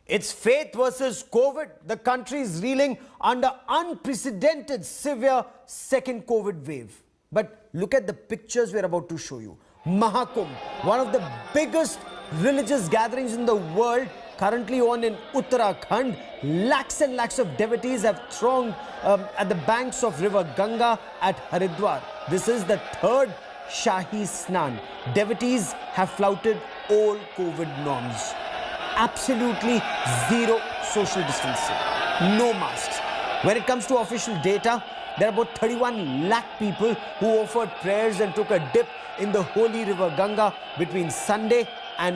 It's faith versus COVID. The country is reeling under unprecedented severe second COVID wave. But look at the pictures we're about to show you. Mahakumbh, one of the biggest religious gatherings in the world, currently on in Uttarakhand. Lakhs and lakhs of devotees have thronged at the banks of river Ganga at Haridwar. This is the third Shahi Snan. Devotees have flouted all COVID norms. Absolutely zero social distancing, no masks. When it comes to official data, there are about 31 lakh people who offered prayers and took a dip in the holy river Ganga between Sunday and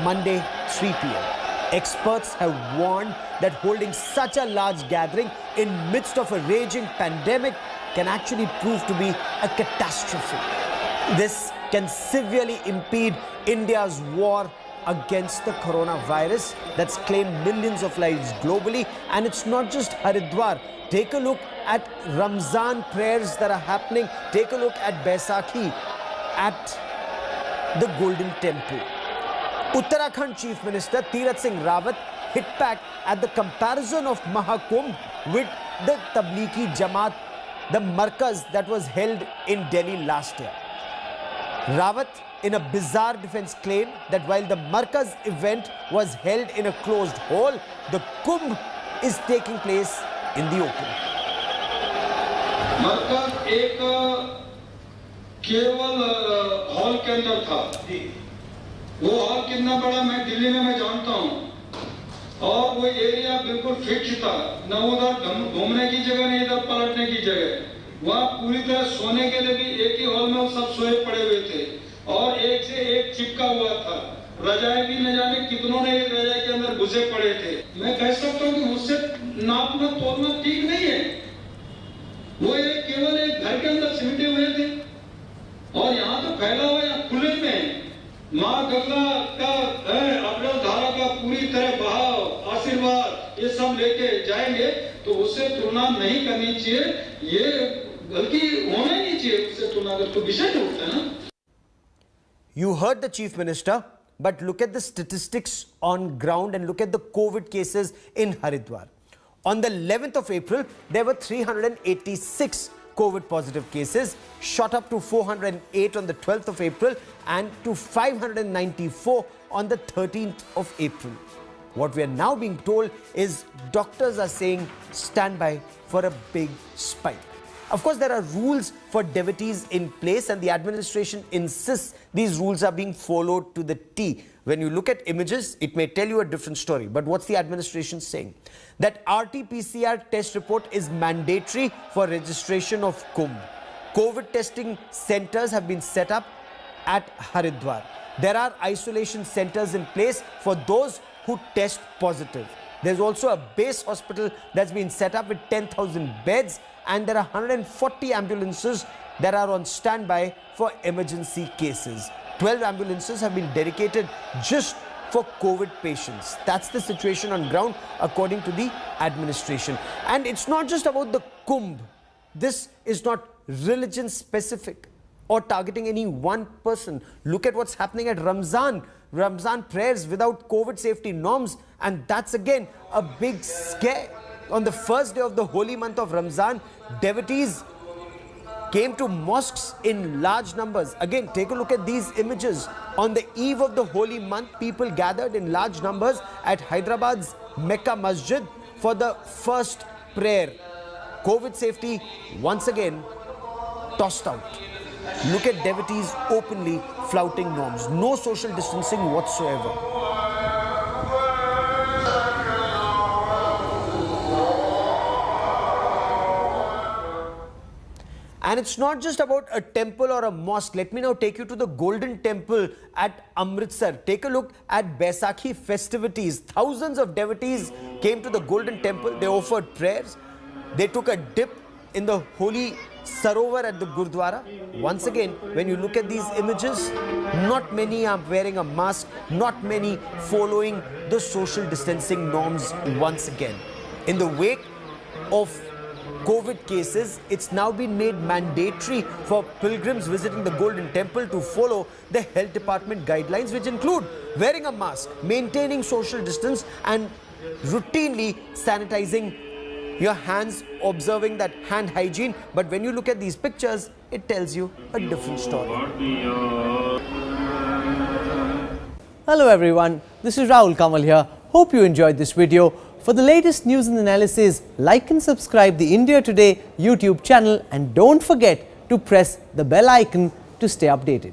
Monday 3 p.m. Experts have warned that holding such a large gathering in midst of a raging pandemic can actually prove to be a catastrophe. This can severely impede India's war against the coronavirus that's claimed millions of lives globally. And it's not just Haridwar. Take a look at Ramzan prayers that are happening. Take a look at Baisakhi at the Golden Temple. Uttarakhand Chief Minister Tirath Singh Rawat hit back at the comparison of Mahakumbh with the Tablighi Jamaat, the Markaz that was held in Delhi last year. Rawat, in a bizarre defense, claimed that while the Markaz event was held in a closed hall, the Kumbh is taking place in the open. Markaz एक केवल hall के अंदर था। वो hall कितना बड़ा मैं दिल्ली में मैं जानता हूँ और वो एरिया बिल्कुल फिक्स था, न उधर घूमने की जगह नहीं इधर पलटने की जगह। वहाँ पूरी तरह सोने के लिए भी एक ही हॉल में वो सब सोए पड़े हुए थे और एक से एक चिपका हुआ था। रजाई भी न जाने कितनों ने एक रजाई के अंदर घुसे पड़े थे। मैं कह सकता हूँ कि उससे नापना तोलना ठीक नहीं है। वो एक केवल एक घर के अंदर सिमटे हुए थे और यहाँ तो फैला हुआ यहाँ खुले में माँ गंगा का अविरल धारा का पूरी तरह बहाव आशीर्वाद ये सब लेके जाएंगे तो उससे तुलना नहीं करनी चाहिए। ये बल्कि होना ही नहीं चाहिए उससे तुलना अगर तो विषय उठता है ना। You heard the Chief Minister, but look at the statistics on ground and look at the COVID cases in Haridwar. On the 11th of April, there were 386 COVID positive cases, shot up to 408 on the 12th of April and to 594 on the 13th of April. What we are now being told is doctors are saying stand by for a big spike. Of course, there are rules for devotees in place and the administration insists these rules are being followed to the T. When you look at images, it may tell you a different story. But what's the administration saying? That RT-PCR test report is mandatory for registration of Kumbh. COVID testing centers have been set up at Haridwar. There are isolation centers in place for those who test positive. There's also a base hospital that's been set up with 10,000 beds and there are 140 ambulances that are on standby for emergency cases. 12 ambulances have been dedicated just for COVID patients. That's the situation on ground according to the administration. And it's not just about the Kumbh. This is not religion specific or targeting any one person. Look at what's happening at Ramzan. Ramzan prayers without COVID safety norms, and that's again a big scare. On the first day of the holy month of Ramzan, devotees came to mosques in large numbers. Again, take a look at these images. On the eve of the holy month, people gathered in large numbers at Hyderabad's Mecca Masjid for the first prayer. COVID safety once again tossed out. Look at devotees openly flouting norms. No social distancing whatsoever. And it's not just about a temple or a mosque. Let me now take you to the Golden Temple at Amritsar. Take a look at Baisakhi festivities. Thousands of devotees came to the Golden Temple. They offered prayers. They took a dip in the holy Sarovar at the Gurdwara. Once again, when you look at these images, not many are wearing a mask, not many following the social distancing norms once again. In the wake of COVID cases, it's now been made mandatory for pilgrims visiting the Golden Temple to follow the health department guidelines, which include wearing a mask, maintaining social distance, and routinely sanitizing your hands, observing that hand hygiene. But when you look at these pictures, it tells you a different story. Hello everyone, this is Rahul Kamal here. Hope you enjoyed this video. For the latest news and analysis, like and subscribe the India Today YouTube channel, and don't forget to press the bell icon to stay updated.